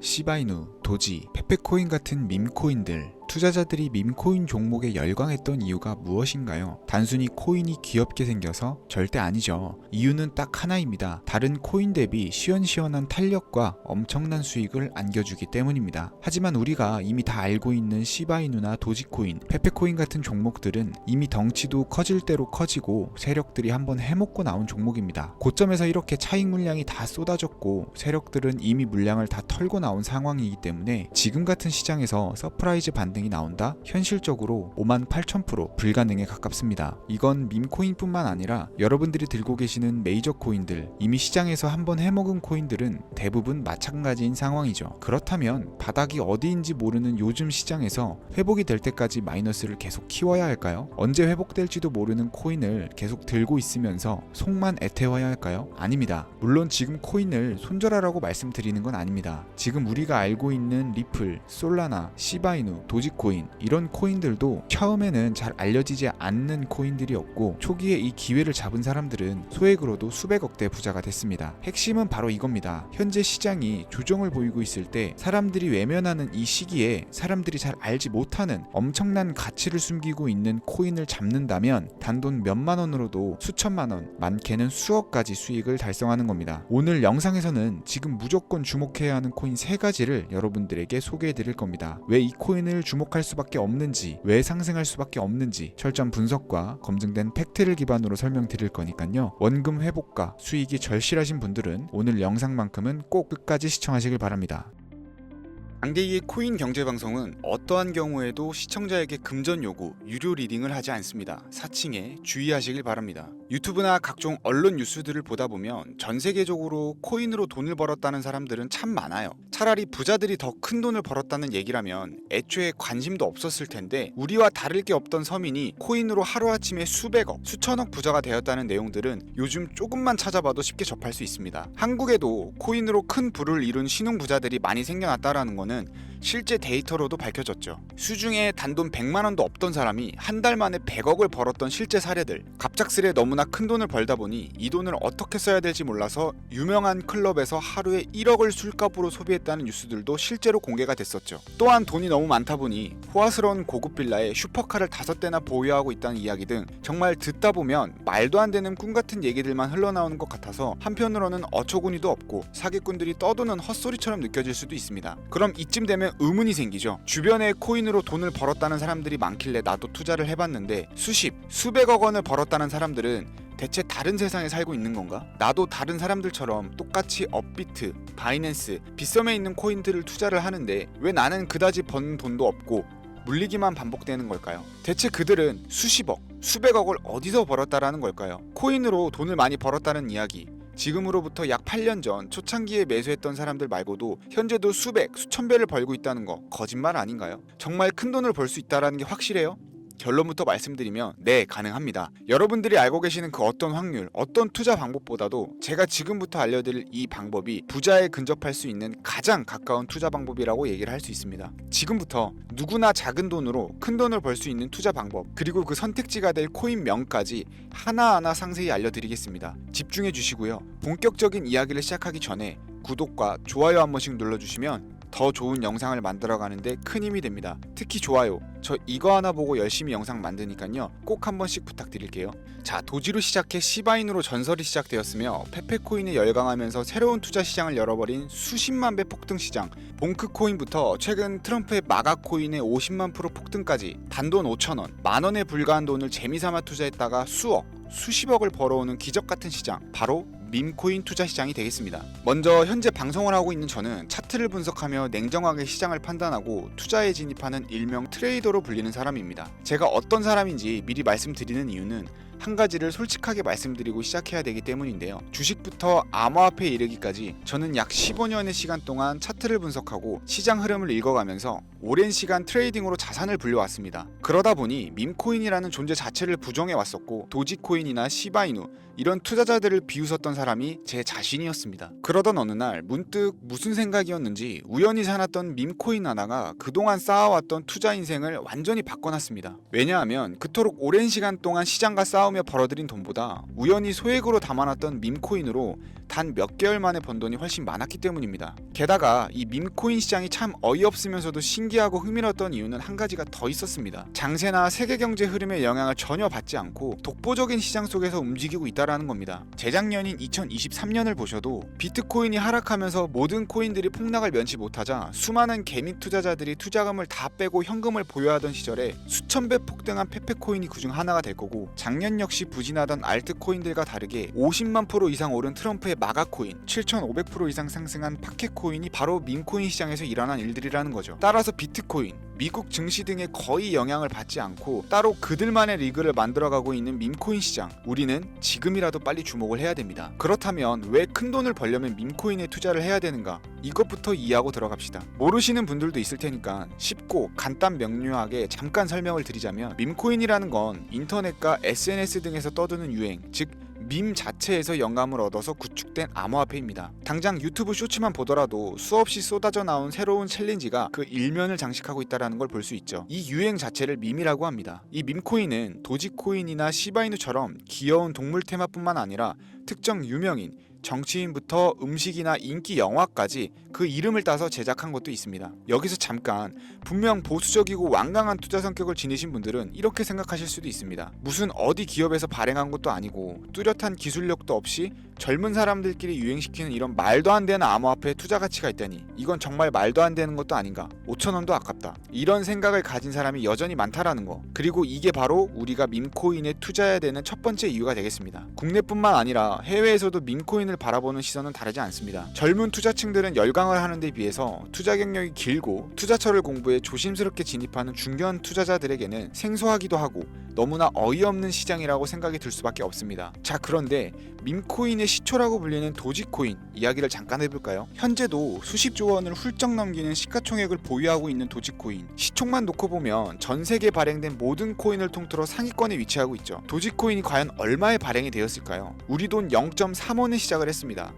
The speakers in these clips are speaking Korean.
시바이누, 도지, 페페코인 같은 밈코인들, 투자자들이 밈코인 종목에 열광했던 이유가 무엇인가요? 단순히 코인이 귀엽게 생겨서? 절대 아니죠. 이유는 딱 하나입니다. 다른 코인 대비 시원시원한 탄력과 엄청난 수익을 안겨주기 때문입니다. 하지만 우리가 이미 다 알고 있는 시바이누나 도지코인, 페페코인 같은 종목들은 이미 덩치도 커질 대로 커지고 세력들이 한번 해먹고 나온 종목입니다. 고점에서 이렇게 차익 물량이 다 쏟아졌고 세력들은 이미 물량을 다 털고 나온 상황이기 때문에 지금 같은 시장에서 서프라이즈 반등이 나온다? 현실적으로 58,000% 불가능에 가깝습니다. 이건 밈코인뿐만 아니라 여러분들이 들고 계시는 메이저 코인들, 이미 시장에서 한번 해먹은 코인들은 대부분 마찬가지인 상황이죠. 그렇다면 바닥이 어디인지 모르는 요즘 시장에서 회복이 될 때까지 마이너스를 계속 키워야 할까요? 언제 회복될지도 모르는 코인을 계속 들고 있으면서 속만 애태워야 할까요? 아닙니다. 물론 지금 코인을 손절하라고 말씀드리는 건 아닙니다. 지금 우리가 알고 있는 리플, 솔라나, 시바이누, 도지코인 이런 코인들도 처음에는 잘 알려지지 않는 코인들이었고 초기에 이 기회를 잡은 사람들은 소액으로도 수백억대 부자가 됐습니다. 핵심은 바로 이겁니다. 현재 시장이 조정을 보이고 있을 때 사람들이 외면하는 이 시기에 사람들이 잘 알지 못하는 엄청난 가치를 숨기고 있는 코인을 잡는다면 단돈 몇만 원으로도 수천만 원, 많게는 수억까지 수익을 달성하는 겁니다. 오늘 영상에서는 지금 무조건 주목해야 하는 코인 3가지를 여러분들에게 소개해 드릴 겁니다. 왜 이 코인을 주목할 수밖에 없는지, 왜 상승할 수밖에 없는지 철저한 분석과 검증된 팩트를 기반으로 설명드릴 거니까요. 원금 회복과 수익이 절실하신 분들은 오늘 영상만큼은 꼭 끝까지 시청하시길 바랍니다. 장대기의 코인 경제 방송은 어떠한 경우에도 시청자에게 금전 요구, 유료 리딩을 하지 않습니다. 사칭에 주의하시길 바랍니다. 유튜브나 각종 언론 뉴스들을 보다 보면 전 세계적으로 코인으로 돈을 벌었다는 사람들은 참 많아요. 차라리 부자들이 더 큰 돈을 벌었다는 얘기라면 애초에 관심도 없었을 텐데 우리와 다를 게 없던 서민이 코인으로 하루아침에 수백억, 수천억 부자가 되었다는 내용들은 요즘 조금만 찾아봐도 쉽게 접할 수 있습니다. 한국에도 코인으로 큰 부를 이룬 신흥부자들이 많이 생겨났다라는 거는 실제 데이터로도 밝혀졌죠. 수중에 단돈 100만 원도 없던 사람이 한 달 만에 100억을 벌었던 실제 사례들. 갑작스레 너무나 큰 돈을 벌다 보니 이 돈을 어떻게 써야 될지 몰라서 유명한 클럽에서 하루에 1억을 술값으로 소비했다는 뉴스들도 실제로 공개가 됐었죠. 또한 돈이 너무 많다 보니 호화스러운 고급 빌라에 슈퍼카를 5대나 보유하고 있다는 이야기 등 정말 듣다 보면 말도 안 되는 꿈 같은 얘기들만 흘러나오는 것 같아서 한편으로는 어처구니도 없고 사기꾼들이 떠도는 헛소리처럼 느껴질 수도 있습니다. 그럼 이쯤 되면 의문이 생기죠. 주변에 코인으로 돈을 벌었다는 사람들이 많길래 나도 투자를 해봤는데 수백억 원을 벌었다는 사람들은 대체 다른 세상에 살고 있는 건가? 나도 다른 사람들처럼 똑같이 업비트, 바이낸스, 빗썸에 있는 코인들을 투자를 하는데 왜 나는 그다지 번 돈도 없고 물리기만 반복되는 걸까요? 대체 그들은 수십억, 수백억을 어디서 벌었다라는 걸까요? 코인으로 돈을 많이 벌었다는 이야기, 지금으로부터 약 8년 전 초창기에 매수했던 사람들 말고도 현재도 수백, 수천 배를 벌고 있다는 거 거짓말 아닌가요? 정말 큰 돈을 벌 수 있다는 게 확실해요? 결론부터 말씀드리면 네, 가능합니다. 여러분들이 알고 계시는 그 어떤 확률, 어떤 투자 방법보다도 제가 지금부터 알려드릴 이 방법이 부자에 근접할 수 있는 가장 가까운 투자 방법이라고 얘기를 할 수 있습니다. 지금부터 누구나 작은 돈으로 큰 돈을 벌 수 있는 투자 방법, 그리고 그 선택지가 될 코인명까지 하나하나 상세히 알려드리겠습니다. 집중해 주시고요. 본격적인 이야기를 시작하기 전에 구독과 좋아요 한 번씩 눌러주시면 더 좋은 영상을 만들어가는데 큰 힘이 됩니다. 특히 좋아요, 저 이거 하나 보고 열심히 영상 만드니까요 꼭 한 번씩 부탁드릴게요. 자, 도지로 시작해 시바인으로 전설이 시작되었으며 페페코인에 열광하면서 새로운 투자 시장을 열어버린 수십만 배 폭등 시장, 봉크코인부터 최근 트럼프의 마가코인의 50만 프로 폭등까지 단돈 5천원, 만원에 불과한 돈을 재미삼아 투자했다가 수억, 수십억을 벌어오는 기적같은 시장, 바로 밈코인 투자 시장이 되겠습니다. 먼저 현재 방송을 하고 있는 저는 차트를 분석하며 냉정하게 시장을 판단하고 투자에 진입하는 일명 트레이더로 불리는 사람입니다. 제가 어떤 사람인지 미리 말씀드리는 이유는 한 가지를 솔직하게 말씀드리고 시작해야 되기 때문인데요. 주식부터 암호화폐에 이르기까지 저는 약 15년의 시간 동안 차트를 분석하고 시장 흐름을 읽어가면서 오랜 시간 트레이딩으로 자산을 불려왔습니다. 그러다 보니 밈코인이라는 존재 자체를 부정해왔었고 도지코인이나 시바이누 이런 투자자들을 비웃었던 사람이 제 자신이었습니다. 그러던 어느 날 문득 무슨 생각이었는지 우연히 사놨던 밈코인 하나가 그동안 쌓아왔던 투자 인생을 완전히 바꿔놨습니다. 왜냐하면 그토록 오랜 시간 동안 시장과 싸우면서 싸우며 벌어들인 돈보다 우연히 소액으로 담아놨던 밈코인으로 단 몇 개월 만에 번 돈이 훨씬 많았기 때문입니다. 게다가 이 밈코인 시장이 참 어이없으면서도 신기하고 흥미로웠던 이유는 한 가지가 더 있었습니다. 장세나 세계 경제 흐름의 영향을 전혀 받지 않고 독보적인 시장 속에서 움직이고 있다라는 겁니다. 재작년인 2023년을 보셔도 비트코인이 하락하면서 모든 코인들이 폭락을 면치 못하자 수많은 개미 투자자들이 투자금을 다 빼고 현금을 보유하던 시절에 수천 배 폭등한 페페코인이 그중 하나가 될 거고, 작년 역시 부진하던 알트코인들과 다르게 50만 % 이상 오른 트럼프의 마가코인, 7,500% 이상 상승한 파켓코인이 바로 밈코인 시장에서 일어난 일들이라는 거죠. 따라서 비트코인, 미국 증시 등에 거의 영향을 받지 않고 따로 그들만의 리그를 만들어가고 있는 밈코인 시장, 우리는 지금이라도 빨리 주목을 해야 됩니다. 그렇다면 왜 큰 돈을 벌려면 밈코인에 투자를 해야 되는가? 이것부터 이해하고 들어갑시다. 모르시는 분들도 있을 테니까 쉽고 간단 명료하게 잠깐 설명을 드리자면, 밈코인이라는 건 인터넷과 SNS 등에서 떠드는 유행, 즉 밈 자체에서 영감을 얻어서 구축된 암호화폐입니다. 당장 유튜브 쇼츠만 보더라도 수없이 쏟아져 나온 새로운 챌린지가 그 일면을 장식하고 있다는 걸 볼 수 있죠. 이 유행 자체를 밈이라고 합니다. 이 밈코인은 도지코인이나 시바이누처럼 귀여운 동물 테마뿐만 아니라 특정 유명인, 정치인부터 음식이나 인기 영화까지 그 이름을 따서 제작한 것도 있습니다. 여기서 잠깐, 분명 보수적이고 완강한 투자 성격을 지니신 분들은 이렇게 생각하실 수도 있습니다. 무슨 어디 기업에서 발행한 것도 아니고 뚜렷한 기술력도 없이 젊은 사람들끼리 유행시키는 이런 말도 안 되는 암호화폐에 투자 가치가 있다니, 이건 정말 말도 안 되는 것도 아닌가, 5,000원도 아깝다, 이런 생각을 가진 사람이 여전히 많다라는 거. 그리고 이게 바로 우리가 밈코인에 투자해야 되는 첫 번째 이유가 되겠습니다. 국내뿐만 아니라 해외에서도 밈코인을 바라보는 시선은 다르지 않습니다. 젊은 투자층들은 열광을 하는 데 비해서 투자 경력이 길고 투자처를 공부해 조심스럽게 진입하는 중견 투자자들에게는 생소하기도 하고 너무나 어이없는 시장이라고 생각이 들 수밖에 없습니다. 자, 그런데 밈코인의 시초라고 불리는 도지코인 이야기를 잠깐 해볼까요? 현재도 수십조 원을 훌쩍 넘기는 시가총액을 보유하고 있는 도지코인, 시총만 놓고 보면 전 세계에 발행된 모든 코인을 통틀어 상위권에 위치하고 있죠. 도지코인이 과연 얼마에 발행이 되었을까요? 우리 돈 0.3원에 시작을 했습니다.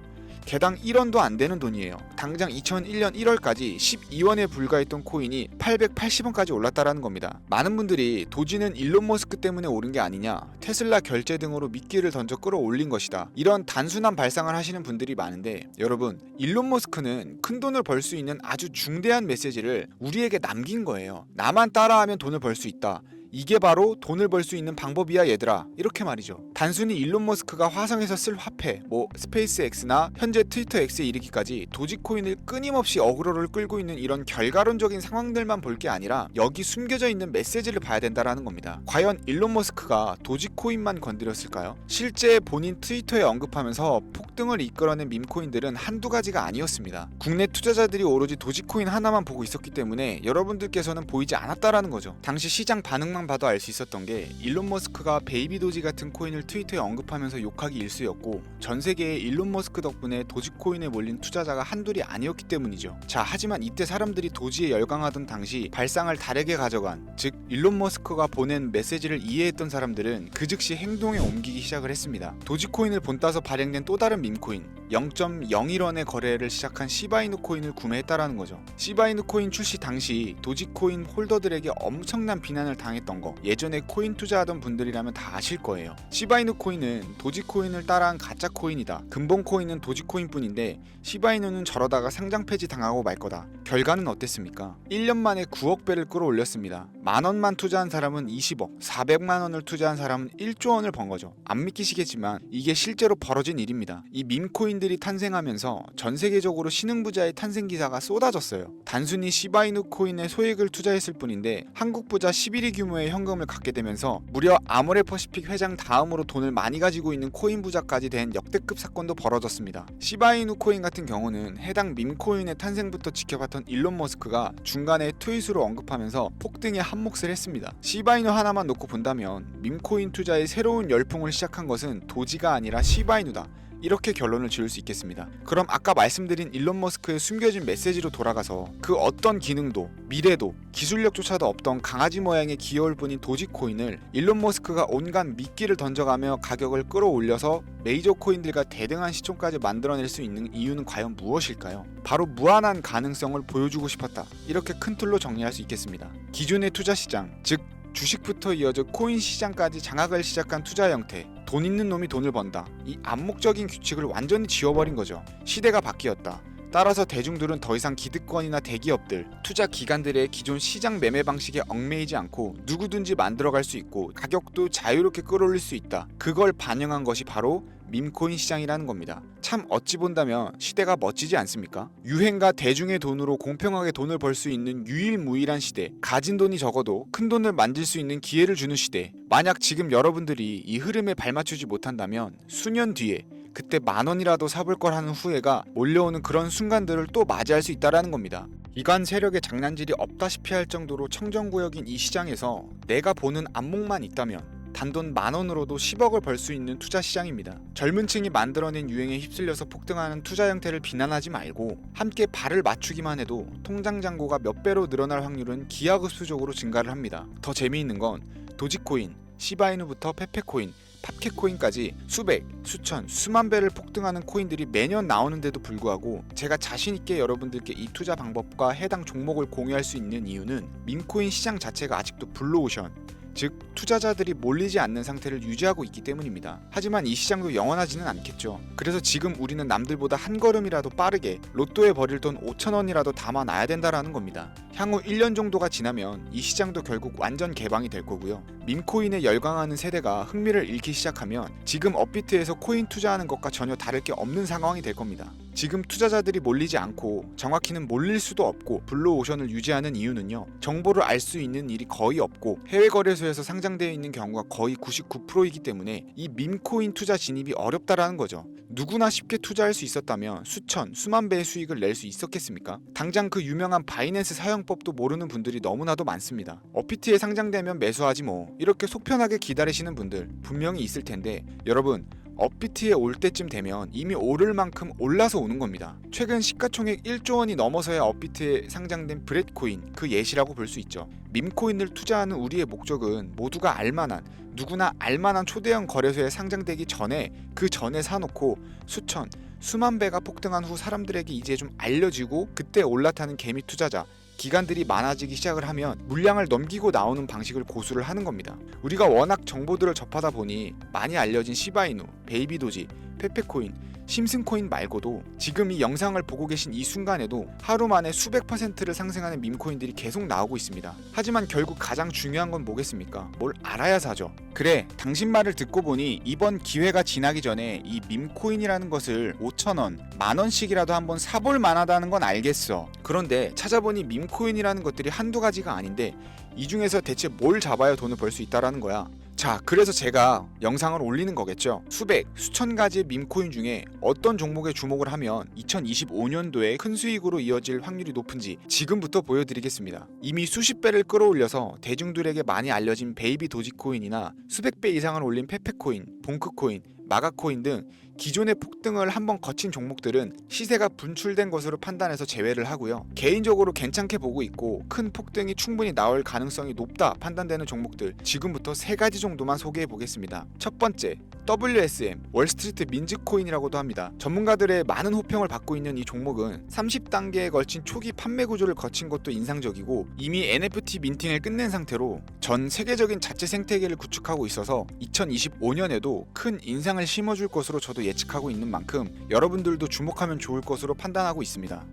개당 1원도 안 되는 돈이에요. 당장 2001년 1월까지 12원에 불과했던 코인이 880원까지 올랐다라는 겁니다. 많은 분들이 도지는 일론 머스크 때문에 오른 게 아니냐, 테슬라 결제 등으로 미끼를 던져 끌어올린 것이다, 이런 단순한 발상을 하시는 분들이 많은데, 여러분, 일론 머스크는 큰 돈을 벌 수 있는 아주 중대한 메시지를 우리에게 남긴 거예요. 나만 따라하면 돈을 벌 수 있다, 이게 바로 돈을 벌 수 있는 방법이야 얘들아, 이렇게 말이죠. 단순히 일론 머스크가 화성에서 쓸 화폐, 스페이스X나 현재 트위터 X에 이르기까지 도지코인을 끊임없이 어그로를 끌고 있는 이런 결과론적인 상황들만 볼 게 아니라 여기 숨겨져 있는 메시지를 봐야 된다라는 겁니다. 과연 일론 머스크가 도지코인만 건드렸을까요? 실제 본인 트위터에 언급하면서 폭등을 이끌어낸 밈코인들은 한두 가지가 아니었습니다. 국내 투자자들이 오로지 도지코인 하나만 보고 있었기 때문에 여러분들께서는 보이지 않았다라는 거죠. 당시 시장 반응만 봐도 알 수 있었던 게, 일론 머스크가 베이비 도지 같은 코인을 트위터에 언급하면서 욕하기 일쑤였고, 전 세계에 일론 머스크 덕분에 도지코인에 몰린 투자자가 한둘이 아니었기 때문이죠. 자, 하지만 이때 사람들이 도지에 열광하던 당시 발상을 다르게 가져간, 즉 일론 머스크가 보낸 메시지를 이해했던 사람들은 그 즉시 행동에 옮기기 시작을 했습니다. 도지코인을 본따서 발행된 또 다른 밈코인, 0.01원의 거래를 시작한 시바이누 코인을 구매했다라는 거죠. 시바이누 코인 출시 당시 도지코인 홀더들에게 엄청난 비난을 당했던 거, 예전에 코인 투자하던 분들이라면 다 아실 거예요. 시바이누 코인은 도지코인을 따라한 가짜 코인이다, 근본 코인은 도지코인 뿐인데 시바이누는 저러다가 상장 폐지 당하고 말 거다. 결과는 어땠습니까? 1년 만에 9억 배를 끌어올렸습니다. 만원만 투자한 사람은 20억, 400만 원을 투자한 사람은 1조 원을 번 거죠. 안 믿기시겠지만 이게 실제로 벌어진 일입니다. 이 밈코인들이 탄생하면서 전 세계적으로 신흥부자의 탄생 기사가 쏟아졌어요. 단순히 시바이누 코인에 소액을 투자했을 뿐인데 한국 부자 11위 규모의 현금을 갖게 되면서 무려 아모레퍼시픽 회장 다음으로 돈을 많이 가지고 있는 코인 부자까지 된 역대급 사건도 벌어졌습니다. 시바이누 코인 같은 경우는 해당 밈코인의 탄생부터 지켜봤던 일론 머스크가 중간에 트윗으로 언급하면서 폭등에 한몫을 했습니다. 시바이누 하나만 놓고 본다면 밈코인 투자의 새로운 열풍을 시작한 것은 도지가 아니라 시바이누다, 이렇게 결론을 지을 수 있겠습니다. 그럼 아까 말씀드린 일론 머스크의 숨겨진 메시지로 돌아가서 그 어떤 기능도 미래도 기술력조차도 없던 강아지 모양의 귀여울 뿐인 도지코인을 일론 머스크가 온갖 미끼를 던져가며 가격을 끌어올려서 메이저 코인들과 대등한 시총까지 만들어낼 수 있는 이유는 과연 무엇일까요? 바로 무한한 가능성을 보여주고 싶었다, 이렇게 큰 틀로 정리할 수 있겠습니다. 기존의 투자 시장, 즉 주식부터 이어져 코인 시장까지 장악을 시작한 투자 형태. 돈 있는 놈이 돈을 번다. 이 암묵적인 규칙을 완전히 지워버린 거죠. 시대가 바뀌었다. 따라서 대중들은 더 이상 기득권이나 대기업들, 투자 기관들의 기존 시장 매매 방식에 얽매이지 않고 누구든지 만들어갈 수 있고 가격도 자유롭게 끌어올릴 수 있다. 그걸 반영한 것이 바로 밈코인 시장이라는 겁니다. 참 어찌 본다면 시대가 멋지지 않습니까? 유행과 대중의 돈으로 공평하게 돈을 벌 수 있는 유일무이한 시대, 가진 돈이 적어도 큰 돈을 만질 수 있는 기회를 주는 시대. 만약 지금 여러분들이 이 흐름에 발맞추지 못한다면 수년 뒤에 그때 10,000원이라도 사볼 걸 하는 후회가 몰려오는 그런 순간들을 또 맞이할 수 있다라는 겁니다. 이관 세력의 장난질이 없다시피 할 정도로 청정구역인 이 시장에서 내가 보는 안목만 있다면 단돈 10,000원으로도 10억을 벌 수 있는 투자 시장입니다. 젊은 층이 만들어낸 유행에 휩쓸려서 폭등하는 투자 형태를 비난하지 말고 함께 발을 맞추기만 해도 통장 잔고가 몇 배로 늘어날 확률은 기하급수적으로 증가를 합니다. 더 재미있는 건 도지코인, 시바이누부터 페페코인, 팝캣코인까지 수백, 수천, 수만 배를 폭등하는 코인들이 매년 나오는데도 불구하고 제가 자신있게 여러분들께 이 투자 방법과 해당 종목을 공유할 수 있는 이유는 밈코인 시장 자체가 아직도 블루오션, 즉 투자자들이 몰리지 않는 상태를 유지하고 있기 때문입니다. 하지만 이 시장도 영원하지는 않겠죠. 그래서 지금 우리는 남들보다 한 걸음이라도 빠르게 로또에 버릴 돈 5,000원이라도 담아놔야 된다라는 겁니다. 향후 1년 정도가 지나면 이 시장도 결국 완전 개방이 될 거고요. 밈코인에 열광하는 세대가 흥미를 잃기 시작하면 지금 업비트에서 코인 투자하는 것과 전혀 다를 게 없는 상황이 될 겁니다. 지금 투자자들이 몰리지 않고 정확히는 몰릴 수도 없고 블루오션을 유지하는 이유는요. 정보를 알 수 있는 일이 거의 없고 해외 거래소에서 상장되어 있는 경우가 거의 99%이기 때문에 이 밈코인 투자 진입이 어렵다라는 거죠. 누구나 쉽게 투자할 수 있었다면 수천, 수만 배의 수익을 낼 수 있었겠습니까? 당장 그 유명한 바이낸스 사용법도 모르는 분들이 너무나도 많습니다. 업비트에 상장되면 매수하지 뭐 이렇게 속편하게 기다리시는 분들 분명히 있을 텐데 여러분 업비트에 올 때쯤 되면 이미 오를 만큼 올라서 오는 겁니다. 최근 시가총액 1조 원이 넘어서야 업비트에 상장된 브렛코인 그 예시라고 볼 수 있죠. 밈코인을 투자하는 우리의 목적은 모두가 알만한 누구나 알만한 초대형 거래소에 상장되기 전에 그 전에 사놓고 수천, 수만 배가 폭등한 후 사람들에게 이제 좀 알려지고 그때 올라타는 개미 투자자 기관들이 많아지기 시작을 하면 물량을 넘기고 나오는 방식을 고수를 하는 겁니다. 우리가 워낙 정보들을 접하다 보니 많이 알려진 시바이누, 베이비도지, 페페코인, 심슨코인 말고도 지금 이 영상을 보고 계신 이 순간에도 하루 만에 수백 %를 상승하는 밈코인들이 계속 나오고 있습니다. 하지만 결국 가장 중요한 건 뭐겠습니까? 뭘 알아야 사죠. 그래, 당신 말을 듣고 보니 이번 기회가 지나기 전에 이 밈코인이라는 것을 5,000원, 10,000원씩이라도 한번 사볼 만하다는 건 알겠어. 그런데 찾아보니 밈코인이라는 것들이 한두 가지가 아닌데 이 중에서 대체 뭘 잡아야 돈을 벌 수 있다라는 거야. 자, 그래서 제가 영상을 올리는 거겠죠. 수백, 수천 가지의 밈코인 중에 어떤 종목에 주목을 하면 2025년도에 큰 수익으로 이어질 확률이 높은지 지금부터 보여드리겠습니다. 이미 수십 배를 끌어올려서 대중들에게 많이 알려진 베이비 도지코인이나 수백 배 이상을 올린 페페코인, 봉크코인, 마가코인 등 기존의 폭등을 한번 거친 종목들은 시세가 분출된 것으로 판단해서 제외를 하고요. 개인적으로 괜찮게 보고 있고 큰 폭등이 충분히 나올 가능성이 높다 판단되는 종목들 지금부터 3가지 정도만 소개해 보겠습니다. 첫 번째, WSM, 월스트리트 민즈코인이라고도 합니다. 전문가들의 많은 호평을 받고 있는 이 종목은 30단계에 걸친 초기 판매 구조를 거친 것도 인상적이고 이미 NFT 민팅을 끝낸 상태로 전 세계적인 자체 생태계를 구축하고 있어서 2025년에도 큰 인상을 심어줄 것으로 저도 예측하고 있는 만큼 여러분들도 주목하면 좋을 것으로 판단하고 있습니다.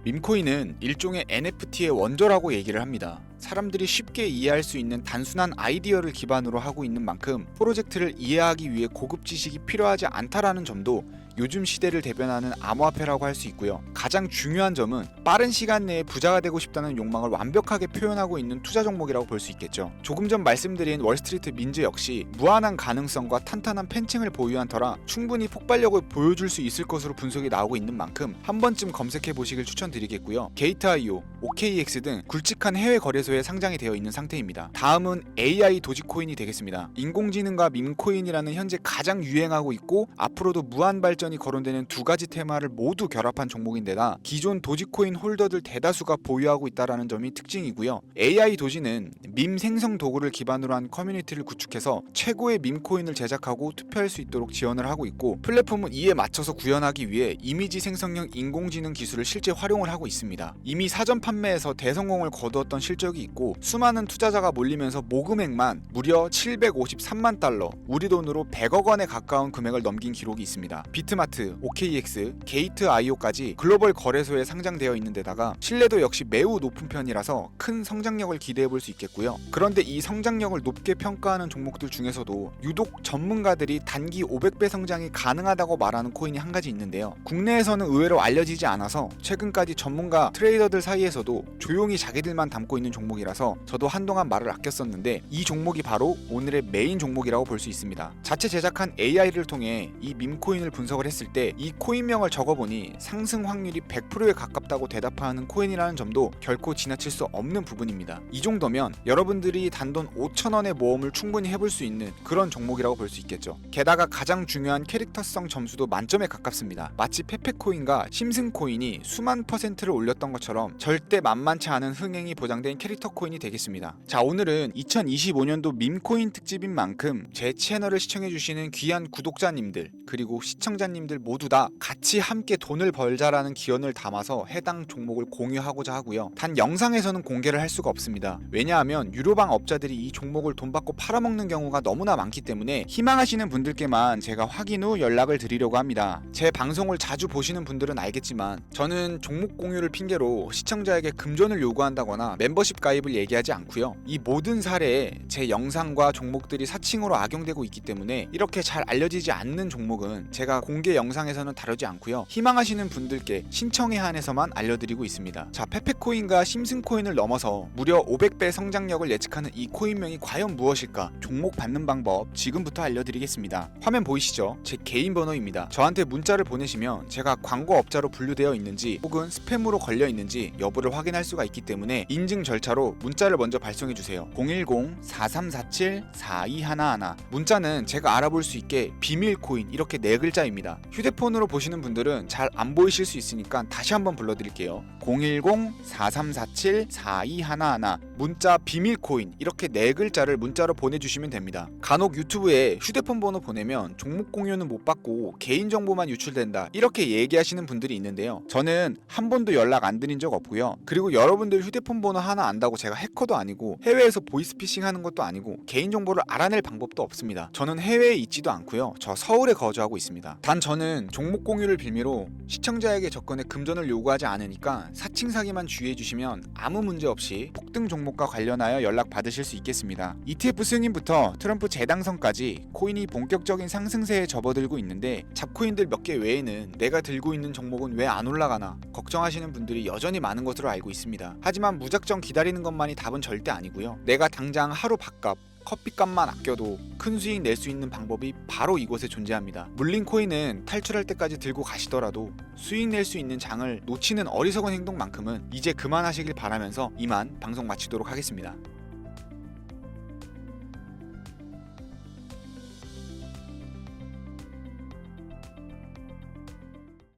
밈코인은 일종의 NFT의 원조라고 얘기를 합니다. 사람들이 쉽게 이해할 수 있는 단순한 아이디어를 기반으로 하고 있는 만큼 프로젝트를 이해하기 위해 고급 지식이 필요하지 않다라는 점도 요즘 시대를 대변하는 암호화폐라고 할 수 있고요. 가장 중요한 점은 빠른 시간 내에 부자가 되고 싶다는 욕망을 완벽하게 표현하고 있는 투자 종목이라고 볼 수 있겠죠. 조금 전 말씀드린 월스트리트 민즈 역시 무한한 가능성과 탄탄한 팬층을 보유한 터라 충분히 폭발력을 보여줄 수 있을 것으로 분석이 나오고 있는 만큼 한 번쯤 검색해 보시길 추천드리겠고요. 게이트.io, OKX 등 굵직한 해외 거래소에 상장이 되어 있는 상태입니다. 다음은 AI 도지코인이 되겠습니다. 인공지능과 밈코인이라는 현재 가장 유행하고 있고 앞으로도 무한 발전이 거론되는 2가지 테마를 모두 결합한 종목인데다 기존 도지코인 홀더들 대다수가 보유하고 있다는 점이 특징이고요. AI 도지는 밈 생성 도구를 기반으로 한 커뮤니티를 구축해서 최고의 밈코인을 제작하고 투표할 수 있도록 지원을 하고 있고 플랫폼은 이에 맞춰서 구현하기 위해 이미지 생성형 인공지능 기술을 실제 활용을 하고 있습니다. 이미 사전 판매 판매에서 대성공을 거두었던 실적이 있고 수많은 투자자가 몰리면서 모금액만 무려 753만 달러, 우리 돈으로 100억 원에 가까운 금액을 넘긴 기록이 있습니다. 비트마트, OKX, 게이트.io까지 글로벌 거래소에 상장되어 있는 데다가 신뢰도 역시 매우 높은 편이라서 큰 성장력을 기대해 볼 수 있겠고요. 그런데 이 성장력을 높게 평가하는 종목들 중에서도 유독 전문가들이 단기 500배 성장이 가능하다고 말하는 코인이 한 가지 있는데요. 국내에서는 의외로 알려지지 않아서 최근까지 전문가 트레이더들 사이에서도 조용히 자기들만 담고 있는 종목이라서 저도 한동안 말을 아꼈었는데 이 종목이 바로 오늘의 메인 종목이라고 볼 수 있습니다. 자체 제작한 AI를 통해 이 밈코인을 분석을 했을 때 이 코인명을 적어보니 상승 확률이 100%에 가깝다고 대답하는 코인이라는 점도 결코 지나칠 수 없는 부분입니다. 이 정도면 여러분들이 단돈 5,000원의 모험을 충분히 해볼 수 있는 그런 종목이라고 볼 수 있겠죠. 게다가 가장 중요한 캐릭터성 점수도 만점에 가깝습니다. 마치 페페코인과 심슨코인이 수만 %를 올렸던 것처럼 절대 만만치 않은 흥행이 보장된 캐릭터 코인이 되겠습니다. 자, 오늘은 2025년도 밈코인 특집인 만큼 제 채널을 시청해주시는 귀한 구독자님들 그리고 시청자님들 모두 다 같이 함께 돈을 벌자라는 기원을 담아서 해당 종목을 공유하고자 하고요. 단 영상에서는 공개를 할 수가 없습니다. 왜냐하면 유료방 업자들이 이 종목을 돈 받고 팔아먹는 경우가 너무나 많기 때문에 희망하시는 분들께만 제가 확인 후 연락을 드리려고 합니다. 제 방송을 자주 보시는 분들은 알겠지만 저는 종목 공유를 핑계로 시청자에게 금전을 요구한다거나 멤버십 가입을 얘기하지 않고요. 이 모든 사례에 제 영상과 종목들이 사칭으로 악용되고 있기 때문에 이렇게 잘 알려지지 않는 종목은 제가 공개 영상에서는 다루지 않고요. 희망하시는 분들께 신청에 한해서만 알려드리고 있습니다. 자, 페페코인과 심슨코인을 넘어서 무려 500배 성장력을 예측하는 이 코인명이 과연 무엇일까? 종목 받는 방법 지금부터 알려드리겠습니다. 화면 보이시죠? 제 개인 번호입니다. 저한테 문자를 보내시면 제가 광고업자로 분류되어 있는지 혹은 스팸으로 걸려 있는지 여부를 확인할 수가 있기 때문에 인증 절차로 문자를 먼저 발송해주세요. 010-4347-4211 문자는 제가 알아볼 수 있게 비밀코인 이렇게 4글자입니다. 휴대폰으로 보시는 분들은 잘 안 보이실 수 있으니까 다시 한번 불러드릴게요. 010-4347-4211 문자 비밀코인 이렇게 4글자를 문자로 보내주시면 됩니다. 간혹 유튜브에 휴대폰 번호 보내면 종목 공유는 못 받고 개인정보만 유출된다 이렇게 얘기하시는 분들이 있는데요. 저는 한 번도 연락 안 드린 적 없고요. 그리고 여러분들 휴대폰 번호 하나 안다고 제가 해커도 아니고 해외에서 보이스피싱 하는 것도 아니고 개인정보를 알아낼 방법도 없습니다. 저는 해외에 있지도 않고요. 저 서울에 거주하고 있습니다. 단 저는 종목 공유를 빌미로 시청자에게 접근에 금전을 요구하지 않으니까 사칭 사기만 주의해 주시면 아무 문제 없이 폭등 종목과 관련하여 연락 받으실 수 있겠습니다. ETF 승인부터 트럼프 재당선까지 코인이 본격적인 상승세에 접어들고 있는데 잡코인들 몇 개 외에는 내가 들고 있는 종목은 왜 안 올라가나 걱정하시는 분들이 여전히 많은 것으로 알고 있습니다. 하지만 무작정 기다리는 것만이 답은 절대 아니고요. 내가 당장 하루 밥값 커피값만 아껴도 큰 수익 낼 수 있는 방법이 바로 이곳에 존재합니다. 물린 코인은 탈출할 때까지 들고 가시더라도 수익 낼 수 있는 장을 놓치는 어리석은 행동만큼은 이제 그만하시길 바라면서 이만 방송 마치도록 하겠습니다.